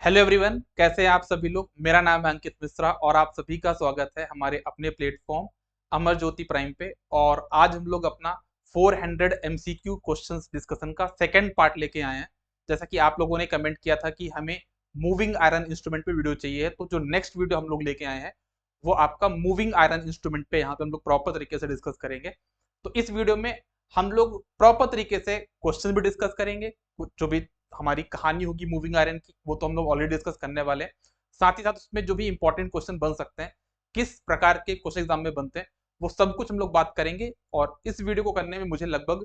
Hello everyone, कैसे हैं आप सभी लोग। मेरा नाम है अंकित मिश्रा और आप सभी का स्वागत है हमारे अपने प्लेटफॉर्म अमर ज्योति प्राइम पे। और आज हम लोग अपना 400 एमसीक्यू क्वेश्चंस डिस्कशन का सेकंड पार्ट लेके आए हैं। जैसा कि आप लोगों ने कमेंट किया था कि हमें मूविंग आयरन इंस्ट्रूमेंट पे वीडियो चाहिए, तो जो नेक्स्ट वीडियो हम लोग लेके आए हैं वो आपका मूविंग आयरन इंस्ट्रूमेंट पे यहाँ पे हम लोग प्रॉपर तरीके से डिस्कस करेंगे। तो इस वीडियो में हम लोग प्रॉपर तरीके से क्वेश्चन भी डिस्कस करेंगे, जो भी हमारी कहानी होगी मूविंग आयरन की वो तो हम लोग ऑलरेडी डिस्कस करने वाले हैं। साथ ही साथ उसमें जो भी इंपॉर्टेंट क्वेश्चन बन सकते हैं, किस प्रकार के क्वेश्चन एग्जाम में बनते हैं, वो सब कुछ हम लोग बात करेंगे। और इस वीडियो को करने में मुझे लगभग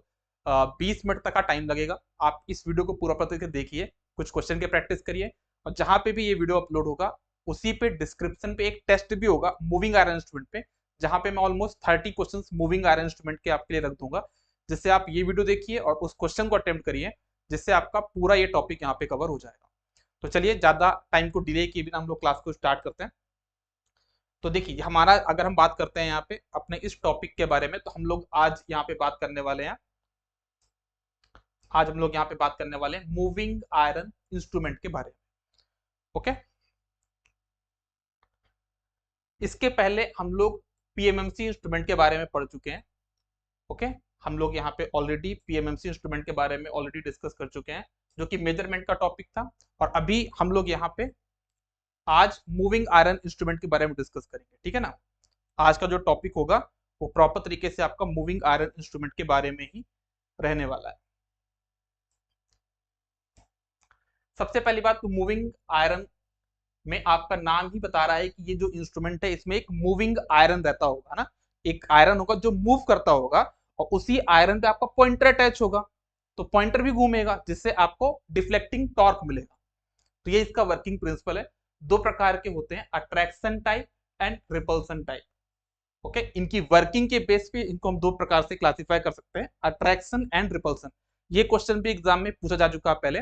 20 मिनट तक का टाइम लगेगा। आप इस वीडियो को पूरा तरीके से देखिए, कुछ क्वेश्चन की प्रैक्टिस करिए, और जहां पे भी ये वीडियो अपलोड होगा उसी पे डिस्क्रिप्शन पे एक टेस्ट भी होगा मूविंग आयरन इंस्ट्रूमेंट पे, जहां पे मैं almost 30 question moving iron instrument के आपके लिए रख दूंगा, जिससे आप ये वीडियो देखिए और उस क्वेश्चन को अटेम्प्ट करिए, जिससे आपका पूरा ये टॉपिक यहाँ पे कवर हो जाएगा। तो चलिए ज्यादा टाइम को डिले किए बिना हम लोग क्लास को स्टार्ट करते हैं। तो देखिए हमारा, अगर हम बात करते हैं यहाँ पे अपने इस टॉपिक के बारे में, तो हम लोग आज यहाँ पे बात करने वाले हैं, आज हम लोग यहाँ पे बात करने वाले हैं मूविंग आयरन इंस्ट्रूमेंट के बारे में। ओके, इसके पहले हम लोग पीएमएमसी इंस्ट्रूमेंट के बारे में पढ़ चुके हैं। ओके, हम लोग यहाँ पे ऑलरेडी पीएमएमसी इंस्ट्रूमेंट के बारे में ऑलरेडी डिस्कस कर चुके हैं, जो कि मेजरमेंट का टॉपिक था। और अभी हम लोग यहाँ पे आज मूविंग आयरन इंस्ट्रूमेंट के बारे में डिस्कस करेंगे, ठीक है ना। आज का जो टॉपिक होगा वो प्रॉपर तरीके से आपका मूविंग आयरन इंस्ट्रूमेंट के बारे में ही रहने वाला है। सबसे पहली बात, तो मूविंग आयरन में आपका नाम ही बता रहा है कि ये जो इंस्ट्रूमेंट है इसमें एक मूविंग आयरन रहता होगा ना, एक आयरन होगा जो मूव करता होगा, और उसी आयरन पे आपका पॉइंटर अटैच होगा, तो पॉइंटर भी घूमेगा, जिससे आपको डिफ्लेक्टिंग टॉर्क मिलेगा। तो ये इसका वर्किंग प्रिंसिपल है। दो प्रकार के होते हैं, attraction type and repulsion type. Okay, इनकी वर्किंग के बेस पे इनको हम दो प्रकार से क्लासिफाई कर सकते हैं, अट्रैक्शन एंड रिपल्सन। ये क्वेश्चन भी एग्जाम में पूछा जा चुका है पहले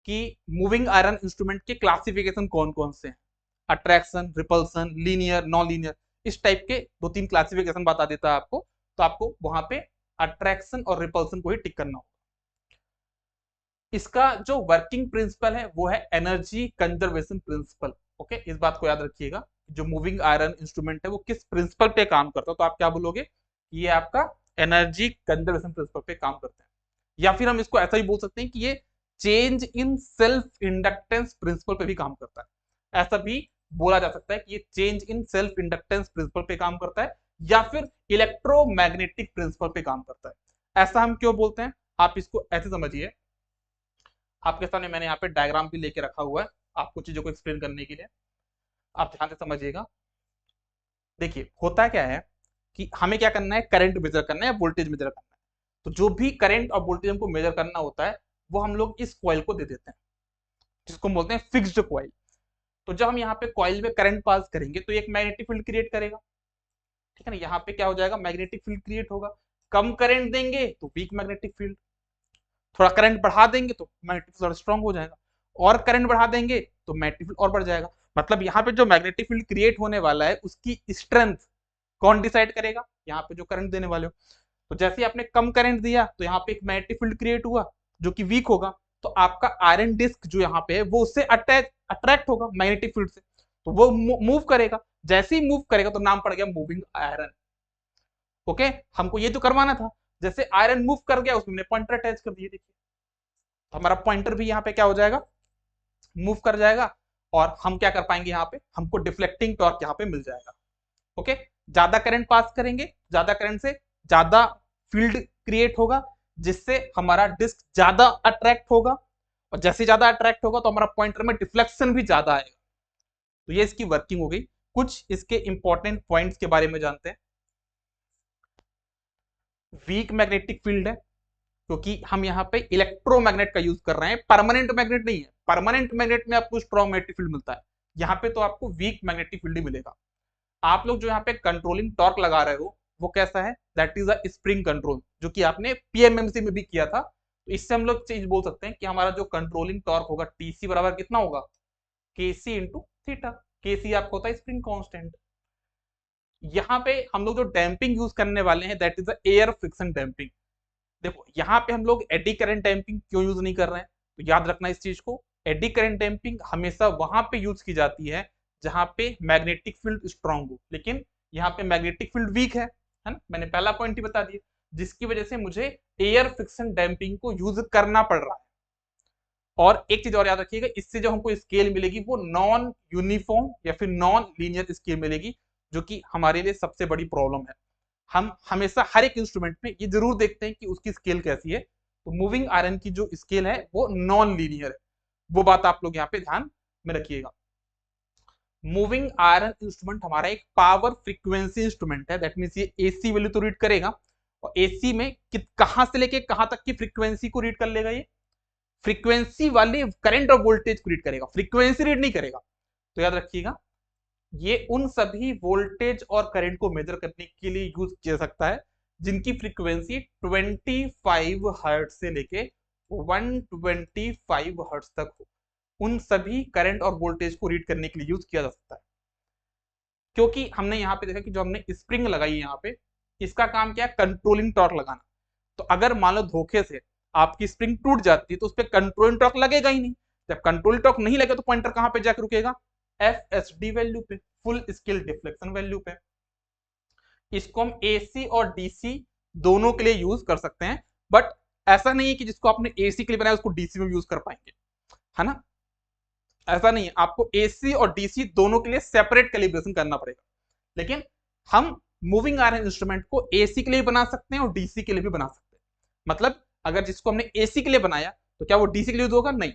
कि मूविंग आयरन इंस्ट्रूमेंट के क्लासिफिकेशन कौन कौन से हैं, attraction, repulsion, linear, non linear, इस टाइप के दो तीन क्लासिफिकेशन बता देता है आपको। तो आपको वहां पे अट्रैक्शन और रिपल्सन को ही टिक करना होगा। इसका जो वर्किंग प्रिंसिपल है वो है एनर्जी कंजर्वेशन प्रिंसिपल। ओके, इस बात को याद रखिएगा, जो मूविंग आयरन इंस्ट्रूमेंट है वो किस प्रिंसिपल पे काम करता है। तो आप क्या बोलोगे, ये आपका एनर्जी कंजर्वेशन प्रिंसिपल पे काम करते हैं, या फिर हम इसको ऐसा ही बोल सकते हैं कि ये change in self inductance principle पे भी काम करता है। ऐसा भी बोला जा सकता है कि ये change in self inductance principle पे काम करता है, या फिर इलेक्ट्रोमैग्नेटिक प्रिंसिपल पे काम करता है। ऐसा हम क्यों बोलते हैं, आप इसको ऐसे समझिए। आपके सामने मैंने यहाँ पे डायग्राम भी लेके रखा हुआ है आपको चीजों को एक्सप्लेन करने के लिए, आप ध्यान से समझिएगा। देखिए होता क्या है कि हमें क्या करना है, करंट मेजर करना है, वोल्टेज मेजर करना है। तो जो भी करंट और वोल्टेज हमको मेजर करना होता है वो हम लोग इस कॉइल को दे देते हैं, जिसको हम बोलते हैं फिक्स्ड कॉइल। तो जब हम यहाँ पे कॉइल में करंट पास करेंगे तो एक मैग्नेटिक फील्ड क्रिएट करेगा, ठीक है ना। यहाँ पे क्या हो जाएगा, मैग्नेटिक फील्ड क्रिएट होगा। कम करंट देंगे तो वीक मैग्नेटिक फील्ड, थोड़ा करंट बढ़ा देंगे तो मैग्नेटिक फील्ड स्ट्रांग हो जाएगा, और करंट बढ़ा देंगे तो मैग्नेटिक फील्ड और बढ़ जाएगा। मतलब यहाँ पे जो मैग्नेटिक फील्ड क्रिएट होने वाला है उसकी स्ट्रेंथ कौन डिसाइड करेगा, यहाँ पे जो करंट देने वाले हो। तो जैसे ही आपने कम करंट दिया तो यहाँ पे एक मैग्नेटिक फील्ड क्रिएट हुआ जो कि वीक होगा, तो आपका आयरन डिस्क जो यहाँ पे है वो उससे अट्रैक्ट होगा मैग्नेटिक फील्ड से, तो वो मूव करेगा। जैसे ही मूव करेगा तो नाम पड़ गया मूविंग आयरन। ओके, हमको ये तो करवाना था, जैसे आयरन मूव कर गया उसमें पॉइंटर अटैच कर दिए, देखिए तो हमारा पॉइंटर भी यहाँ पे क्या हो जाएगा, मूव कर जाएगा, और हम क्या कर पाएंगे, यहाँ पे हमको डिफ्लेक्टिंग टॉर्क यहाँ पे मिल जाएगा। ओके, ज्यादा करंट पास करेंगे, ज्यादा करंट से ज्यादा फील्ड क्रिएट होगा, जिससे हमारा डिस्क ज्यादा अट्रैक्ट होगा, और जैसे ज्यादा अट्रैक्ट होगा तो हमारा पॉइंटर में डिफ्लेक्शन भी ज्यादा आएगा। तो ये इसकी वर्किंग हो गई। कुछ इसके इंपॉर्टेंट पॉइंट्स के बारे में जानते हैं। वीक मैग्नेटिक फील्ड है क्योंकि हम यहाँ पे इलेक्ट्रोमैग्नेट का यूज कर रहे हैं, परमानेंट मैग्नेट नहीं है। परमानेंट मैग्नेट में आपको स्ट्रॉन्ग मैग्नेटिक फील्ड मिलता है, यहाँ पे तो आपको वीक मैग्नेटिक फील्ड ही मिलेगा। आप लोग जो यहाँ पे कंट्रोलिंग टॉर्क लगा रहे हो वो कैसा है, that is a spring control, जो कि आपने पीएमएमसी में भी किया था। तो इससे हम लोग चीज बोल सकते हैं कि हमारा जो कंट्रोलिंग टॉर्क होगा टीसी बराबर कितना होगा, केसी इंटू थीटा। केसी आपको होता है स्प्रिंग कांस्टेंट। यहाँ पे हम लोग जो डैम्पिंग यूज करने वाले हैं that is air friction damping. देखो यहाँ पे हम लोग एडी करंट डैम्पिंग क्यों यूज नहीं कर रहे हैं, तो याद रखना इस चीज को, एडी करंट डैम्पिंग हमेशा वहां पे यूज की जाती है जहां पे मैग्नेटिक फील्ड स्ट्रांग हो, लेकिन यहाँ पे मैग्नेटिक फील्ड वीक है ना, मैंने पहला पॉइंट ही बता दिया, जिसकी वजह से मुझे एयर फ्रिक्शन डैम्पिंग को यूज करना पड़ रहा है। और एक चीज और याद रखिएगा, इससे जो हमको स्केल मिलेगी वो नॉन यूनिफॉर्म या फिर नॉन लीनियर स्केल मिलेगी, जो कि हमारे लिए सबसे बड़ी प्रॉब्लम है। हम हमेशा हर एक इंस्ट्रूमेंट में ये जरूर देखते हैं कि उसकी स्केल कैसी है, तो मूविंग आयरन की जो स्केल है वो नॉन लीनियर है, वो बात आप लोग यहाँ पे ध्यान में रखिएगा। मूविंग आयरन इंस्ट्रूमेंट हमारा एक पावर फ्रीक्वेंसी इंस्ट्रूमेंट है, दैट मींस ये एसी वैल्यू तो रीड करेगा, और एसी में कहां से लेके कहां तक की फ्रीक्वेंसी को रीड कर लेगा, ये फ्रीक्वेंसी वाले करंट और वोल्टेज को रीड करेगा, फ्रीक्वेंसी रीड नहीं करेगा। तो याद रखिएगा, ये उन सभी वोल्टेज और करंट को मेजर करने के लिए यूज किया सकता है जिनकी फ्रीक्वेंसी 25 हर्ट्ज से लेके 125 हर्ट्ज तक हो। उन सभी करंट और वोल्टेज को रीड करने के लिए यूज किया जा सकता है। क्योंकि हमने यहाँ पे देखा कि जो हमने स्प्रिंग लगाई है यहाँ पे, इसका काम क्या है, कंट्रोलिंग टॉर्क लगाना। तो अगर मान लो धोखे से आपकी स्प्रिंग टूट जाती है तो उस पर कंट्रोलिंग टॉर्क लगेगा ही नहीं। जब कंट्रोलिंग टॉर्क नहीं लगेगा तो पॉइंटर कहां पे जाकर रुकेगा, FSD वैल्यू पे, फुल स्केल डिफ्लेक्शन वैल्यू पे। इसको हम AC और DC दोनों के लिए यूज कर सकते हैं, बट ऐसा नहीं है कि जिसको आपने AC के लिए बनाया उसको DC में यूज कर पाएंगे, है ना, ऐसा नहीं है। आपको AC और DC दोनों के लिए सेपरेट कैलिब्रेशन करना पड़ेगा। लेकिन हम मूविंग आयरन इंस्ट्रूमेंट को AC के लिए बना सकते हैं और DC के लिए भी बना सकते हैं। मतलब अगर जिसको हमने AC के लिए बनाया तो क्या वो DC के लिए यूज होगा, नहीं।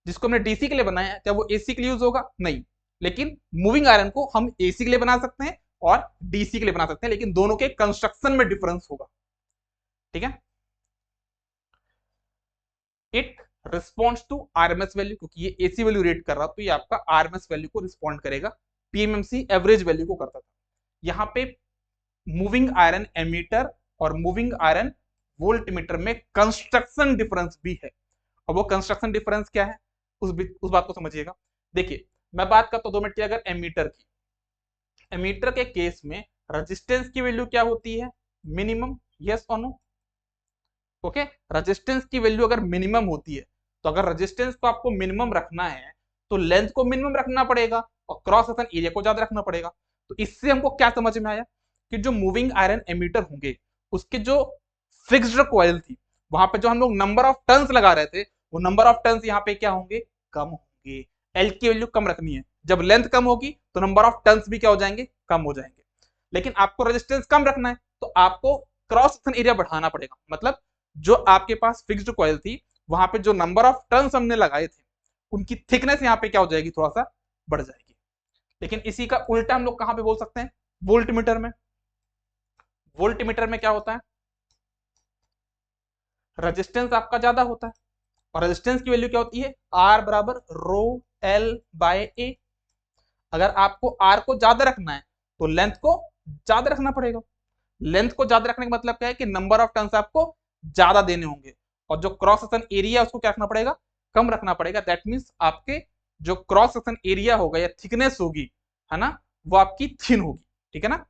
जिसको हमने DC के लिए बनाया क्या वो AC के लिए यूज होगा, नहीं। लेकिन मूविंग आयरन को हम AC के लिए बना सकते हैं और DC के लिए बना सकते हैं, लेकिन दोनों के कंस्ट्रक्शन में डिफरेंस होगा, ठीक है। It responds to RMS value, क्योंकि ये AC वैल्यू रेट कर रहा तो ये आपका RMS वैल्यू को रिस्पॉन्ड करेगा, PMMC एवरेज वैल्यू को करता था। यहाँ पे मूविंग आयरन एमीटर और मूविंग आयरन वोल्टमीटर में कंस्ट्रक्शन डिफरेंस भी है, और वो कंस्ट्रक्शन डिफरेंस क्या है उस बात को समझिएगा। देखिए मैं बात करता हूं 2 मिनट की अगर एमीटर की, एमीटर के केस में रेजिस्टेंस की वैल्यू क्या होती है, मिनिमम, यस और नो, ओके। रेजिस्टेंस की वैल्यू अगर मिनिमम होती है तो अगर रेजिस्टेंस को आपको मिनिमम रखना है तो लेंथ को मिनिमम रखना पड़ेगा और क्रॉस सेक्शन एरिया को ज्यादा रखना पड़ेगा। तो इससे हमको क्या समझ में आया कि जो मूविंग आयरन एमीटर होंगे उसके जो फिक्स्ड कॉइल थी वहां पे जो हम लोग नंबर ऑफ टर्न्स लगा रहे थे वो नंबर ऑफ टर्न्स यहाँ पे क्या होंगे, कम होंगे। एल की वैल्यू कम रखनी है, जब लेंथ कम होगी तो नंबर ऑफ टर्न्स भी क्या हो जाएंगे, कम हो जाएंगे। लेकिन आपको रेजिस्टेंस कम रखना है तो आपको क्रॉस सेक्शन एरिया बढ़ाना पड़ेगा। मतलब जो आपके पास फिक्स्ड कॉइल थी वहां पे जो नंबर ऑफ टर्न्स हमने लगाए थे उनकी थिकनेस यहाँ पे क्या हो जाएगी, थोड़ा सा बढ़ जाएगी। लेकिन इसी का उल्टा हम लोग कहां पे बोल सकते हैं, वोल्टमीटर में। वोल्टमीटर में क्या होता है, रेजिस्टेंस आपका ज्यादा होता है और रेजिस्टेंस की वैल्यू क्या होती है, R बराबर रो L बाय A। अगर आपको R को ज्यादा रखना है तो लेंथ को ज्यादा रखना पड़ेगा। लेंथ को ज्यादा रखने का मतलब क्या है कि नंबर ऑफ टर्न्स आपको ज्यादा देने होंगे, और जो क्रॉस सेक्शन एरिया उसको क्या रखना पड़ेगा, कम रखना पड़ेगा। दैट मीन्स आपके जो क्रॉस सेक्शन एरिया होगा या थिकनेस होगी, है ना, वो आपकी थिन होगी, ठीक है ना,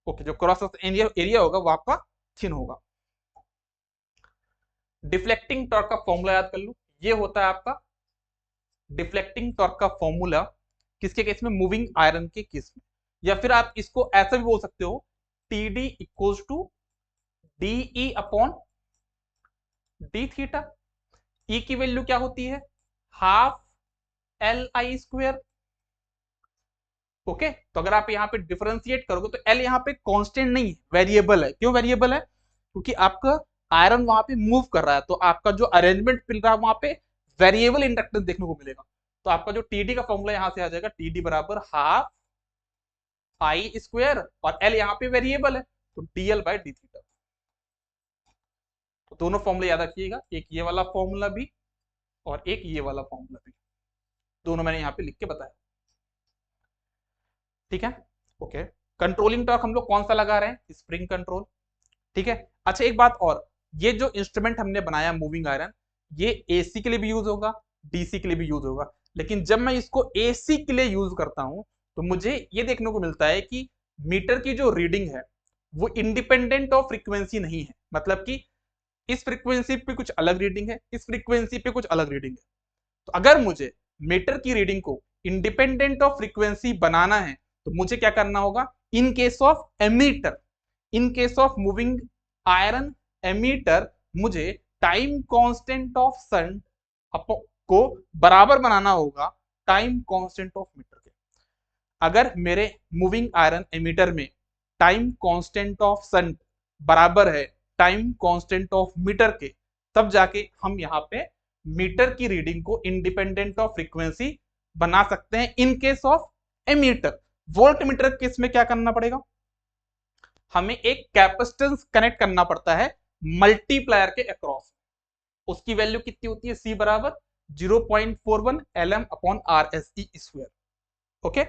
ओके। जो क्रॉस सेक्शन एरिया होगा वो आपका थिन होगा। डिफ्लेक्टिंग टॉर्क का फॉर्मूला याद कर लो, ये होता है आपका डिफ्लेक्टिंग टॉर्क का फॉर्मूला किसके केस में, मूविंग आयरन के केस में। या फिर आप इसको ऐसा भी बोल सकते हो, TD equals to DE upon d theta. E की वैल्यू क्या होती है, हाफ LI स्क्वायर, ओके। तो अगर आप यहाँ पे डिफरेंशिएट करोगे तो L यहाँ पे कांस्टेंट नहीं है, वेरिएबल है। क्यों वेरिएबल है, क्योंकि आपका आयरन वहां पे मूव कर रहा है, तो आपका जो अरेंजमेंट मिल रहा है वहां पे वेरिएबल इंडक्टेंस देखने को मिलेगा। तो आपका जो TD का फॉर्मूला यहां से आ जाएगा, TD बराबर हाफ I स्क्वायर, और L यहाँ पे वेरिएबल है तो DL बाय डी थीटा। तो दोनों फॉर्मूले याद रखिएगा, एक ये वाला फॉर्मूला भी और एक ये वाला फॉर्मूला भी, दोनों मैंने यहाँ पे लिख के बताया, ठीक है, ओके। कंट्रोलिंग टॉर्क हम लोग कौन सा लगा रहे हैं, स्प्रिंग कंट्रोल, ठीक है। अच्छा एक बात और, ये जो इंस्ट्रूमेंट हमने बनाया मूविंग आयरन, ये AC के लिए भी यूज होगा, DC के लिए भी यूज होगा। लेकिन जब मैं इसको AC के लिए यूज करता हूं तो मुझे ये देखने को मिलता है कि मीटर की जो रीडिंग है वो इंडिपेंडेंट ऑफ फ्रीक्वेंसी नहीं है। मतलब कि इस फ्रीक्वेंसी पे कुछ अलग रीडिंग है, इस फ्रीक्वेंसी पे कुछ अलग रीडिंग है। तो अगर मुझे मीटर की रीडिंग को इंडिपेंडेंट ऑफ फ्रीक्वेंसी बनाना है तो मुझे क्या करना होगा, in case of ammeter, in case of moving iron ammeter, मुझे टाइम कांस्टेंट ऑफ सन को बराबर बनाना होगा टाइम कांस्टेंट ऑफ मीटर के। अगर मेरे मूविंग आयरन एमीटर में टाइम कांस्टेंट ऑफ सन बराबर है टाइम कांस्टेंट ऑफ मीटर के, तब जाके हम यहाँ पे मीटर की रीडिंग को इंडिपेंडेंट ऑफ फ्रीक्वेंसी बना सकते हैं in case of ammeter. Voltmeter case में क्या करना पड़ेगा, हमें एक कैपेसिटेंस कनेक्ट करना पड़ता है मल्टीप्लायर के अक्रॉस। उसकी वैल्यू कितनी होती है, C बराबर 0.41 Lm/RSE स्क्वायर। ओके,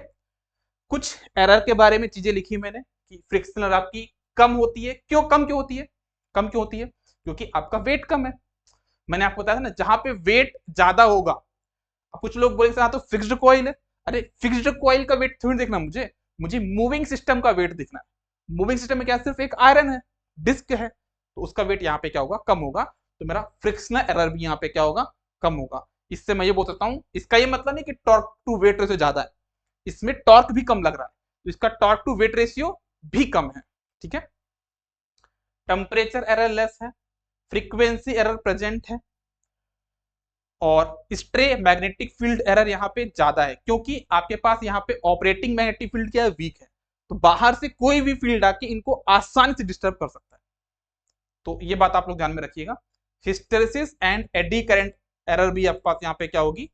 कुछ एरर के बारे में चीजें लिखी मैंने कि फ्रिक्शन एरर आपकी कम होती है। क्यों कम क्यों होती है, कम क्यों होती है, क्योंकि आपका वेट कम है। मैंने आपको बताया था ना, जहां पे वेट ज्यादा होगा, कुछ लोग बोलेंगे तो फिक्स्ड कॉइल है। अरे फिक्स्ड कॉइल का वेट थोड़ी देखना मुझे, मुझे मूविंग सिस्टम का वेट देखना है। मूविंग सिस्टम में क्या सिर्फ एक आयरन है, डिस्क है, तो उसका वेट यहाँ पे क्या होगा, कम होगा, तो मेरा फ्रिक्शनल एरर भी यहाँ पे क्या होगा, कम होगा। इससे मैं ये बोल सकता हूँ, इसका ये मतलब नहीं कि टॉर्क टू वेट रेशियो ज्यादा है, इसमें टॉर्क भी कम लग रहा है, तो इसका टॉर्क टू वेट रेशियो भी कम है। ठीक है, टेम्परेचर एरर लेस है, फ्रीक्वेंसी एरर प्रेजेंट है, और स्ट्रे मैग्नेटिक फील्ड एरर यहाँ पे ज्यादा है, क्योंकि आपके पास यहाँ पे ऑपरेटिंग मैग्नेटिक फील्ड क्या है, वीक है, तो बाहर से कोई भी फील्ड आके इनको आसानी से डिस्टर्ब कर सकता है। तो ये बात आप लोग ध्यान में रखिएगा। Hysteresis and eddy current error भी आपके पास यहाँ पे क्या होगी,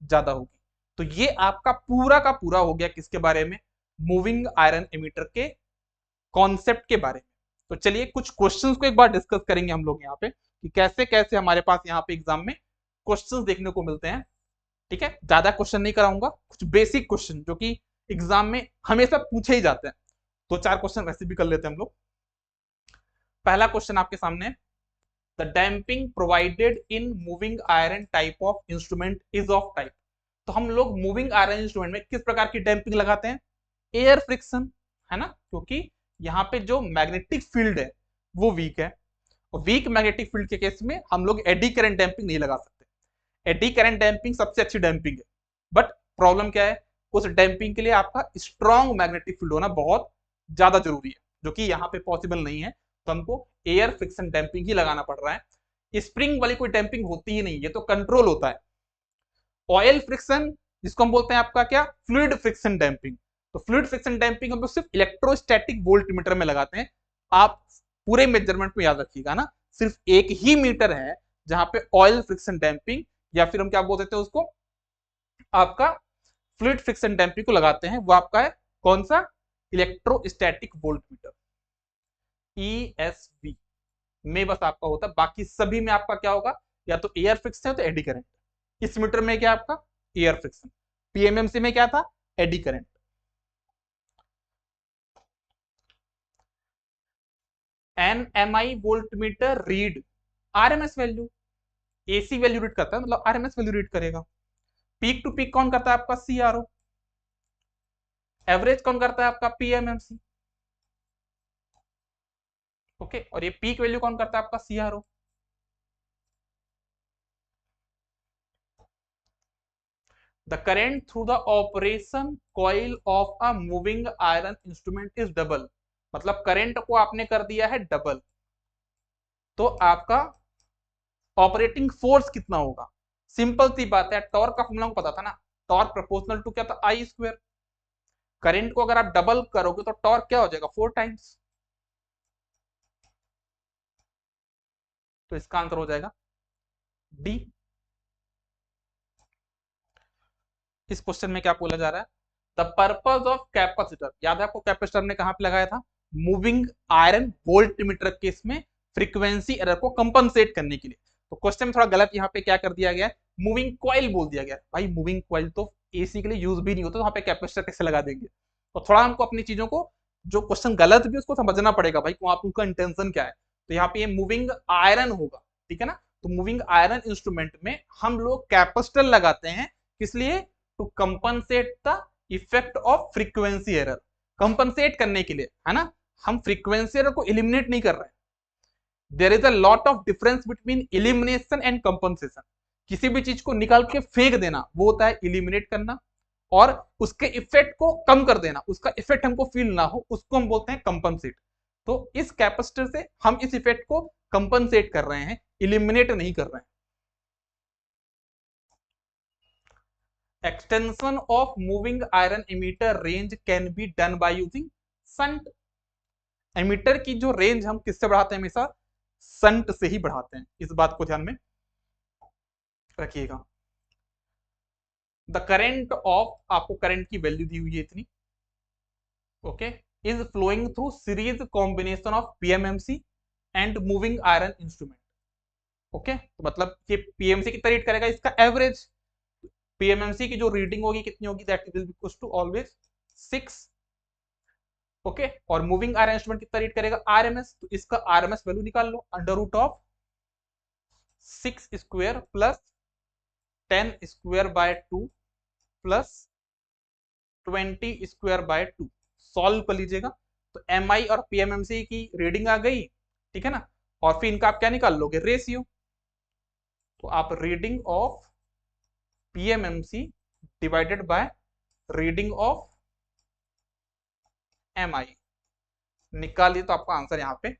ज्यादा होगी। तो ये आपका पूरा का पूरा हो गया किसके बारे में, मूविंग आयरन एमीटर के कॉन्सेप्ट के बारे में। तो चलिए कुछ क्वेश्चंस को एक बार डिस्कस करेंगे हम लोग यहाँ पे कि कैसे कैसे हमारे पास यहाँ पे एग्जाम में क्वेश्चंस देखने को मिलते हैं। ठीक है, ज्यादा क्वेश्चन नहीं कराऊंगा, कुछ बेसिक क्वेश्चन जो कि एग्जाम में हमेशा पूछे ही जाते हैं, तो 4 क्वेश्चन वैसे भी कर लेते हैं हम लोग। पहला क्वेश्चन आपके सामने, the damping provided in moving iron type of instrument is of type. तो हम लोग मूविंग आयरन इंस्ट्रूमेंट में किस प्रकार की डैम्पिंग लगाते हैं, एयर फ्रिक्शन, है ना, क्योंकि यहाँ पे जो मैग्नेटिक फील्ड है वो वीक है, और वीक मैग्नेटिक फील्ड के केस में हम लोग एडी करंट डैम्पिंग नहीं लगा सकते। एडी करंट डैम्पिंग सबसे अच्छी डैम्पिंग है, बट प्रॉब्लम क्या है, उस डैम्पिंग के लिए आपका स्ट्रॉन्ग मैग्नेटिक फील्ड होना बहुत ज्यादा जरूरी है, जो कि यहाँ पे पॉसिबल नहीं है, तो हमको एयर फ्रिक्शन डैम्पिंग ही लगाना पड़ रहा है। स्प्रिंग वाली कोई डैम्पिंग होती ही नहीं, ये तो कंट्रोल होता है। ऑयल फ्रिक्शन जिसको हम बोलते हैं आपका क्या, फ्लूइड फ्रिक्शन डैम्पिंग। तो फ्लूइड फ्रिक्शन डैम्पिंग हम लोग सिर्फ इलेक्ट्रोस्टैटिक वोल्टमीटर में लगाते हैं। आप पूरे मेजरमेंट में याद रखिएगा ना, सिर्फ एक ही मीटर है जहां पे ऑयल फ्रिक्शन डैम्पिंग या फिर हम क्या बोल देते हैं उसको, आपका फ्लूइड फ्रिक्शन डैम्पिंग को लगाते हैं। वो आपका है कौन सा, इलेक्ट्रोस्टैटिक वोल्टमीटर, ESV में बस आपका होता है। बाकी सभी में आपका क्या होगा, या तो एयर फ्रिक्शन है तो एडी करंट। इस मीटर में क्या आपका एयर फ्रिक्शन, PMMC में क्या था, eddy current. NMI voltmeter read RMS value, AC value read करता है, मतलब RMS वैल्यू रीड करेगा। पीक टू पीक कौन करता है आपका, CRO। एवरेज कौन करता है आपका, PMMC। ओके, और ये पीक वैल्यू कौन करता है आपका, CRO। The current through the operation coil of a moving iron instrument is double। मतलब करंट को आपने कर दिया है डबल, तो आपका ऑपरेटिंग फोर्स कितना होगा, सिंपल सी बात है, टॉर्क का फॉर्मूला पता था ना, टॉर्क प्रोपोर्शनल टू क्या था, I स्क्वायर। करंट को अगर आप डबल करोगे तो टॉर्क क्या हो जाएगा, 4 टाइम्स। तो इसका आंसर हो जाएगा डी। इस क्वेश्चन में क्या बोला जा रहा है, द पर्पज ऑफ कैपेसिटर, याद है आपको कैपेसिटर ने कहां पे लगाया था, मूविंग आयरन वोल्टमीटर केस में फ्रीक्वेंसी एरर को कंपनसेट करने के लिए। तो क्वेश्चन में थोड़ा गलत यहाँ पे क्या कर दिया गया है, मूविंग कॉइल बोल दिया गया। भाई मूविंग कॉइल तो AC के लिए यूज भी नहीं होता, तो वहां पे कैपेसिटर कैसे लगा देंगे। तो थोड़ा हमको अपनी चीजों को, जो क्वेश्चन गलत भी उसको समझना पड़ेगा भाई, आपका इंटेंशन क्या है। तो यहाँ पे ये मूविंग आयरन होगा, ठीक है ना। तो मूविंग आयरन इंस्ट्रूमेंट में हम लोग कैपेसिटर लगाते हैं, किस लिए, to compensate the effect of frequency error, compensate करने के लिए, है ना। हम फ्रीक्वेंसी एरर को एलिमिनेट नहीं कर रहे हैं। There is a lot of difference between elimination and compensation, किसी भी चीज को निकाल के फेंक देना वो होता है इलिमिनेट करना, और उसके इफेक्ट को कम कर देना, उसका इफेक्ट हमको फील ना हो, उसको हम बोलते हैं कंपनसेट। तो इस कैपेसिटर से हम इस इफेक्ट को कंपनसेट कर रहे हैं, इलिमिनेट नहीं कर रहे हैं। Extension of moving iron ammeter range can be done by using shunt. Ammeter की जो रेंज हम किससे बढ़ाते हैं, हमेशा संट से ही बढ़ाते हैं, इस बात को ध्यान में रखिएगा। द करेंट ऑफ, आपको करंट की वैल्यू दी हुई है इतनी, okay, is flowing through series combination of PMMC and moving iron instrument. Okay, तो मतलब ये पीएमसी कितना रीड करेगा, इसका एवरेज। पीएमएमसी की जो रीडिंग होगी कितनी होगी, that will be equal to always 6। Okay, और मूविंग आयरन इंस्ट्रूमेंट कितना रीड करेगा, आरएमएस, तो इसका आरएमएस वैल्यू निकाल लो, under root of 6 square plus 10 square by 2 plus 20 square by 2, solve कर लीजिएगा। तो एम आई और पीएमएमसी की रीडिंग आ गई, ठीक है ना, और फिर इनका आप क्या निकाल लोगे, रेशियो। तो आप reading of PMMC divided by reading of M I निकालिए, तो आपका आंसर यहाँ पे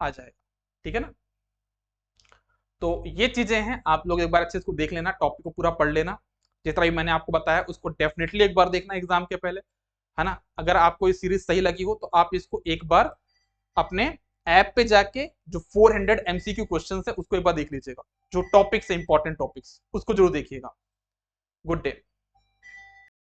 आ जाएगा, ठीक है ना। तो ये चीजें हैं, आप लोग एक बार अच्छे से इसको देख लेना, टॉपिक को पूरा पढ़ लेना, जिस तरह भी मैंने आपको बताया उसको डेफिनेटली एक बार देखना एग्जाम के पहले, है ना। अगर आपको ये सीरीज सही लगी हो तो आप इसको एक बार अपने ऐप पे जाके जो 400 एमसीक्यू क्वेश्चन है उसको एक बार देख लीजिएगा, जो टॉपिक्स है इंपॉर्टेंट टॉपिक्स, उसको जरूर देखिएगा। Good day.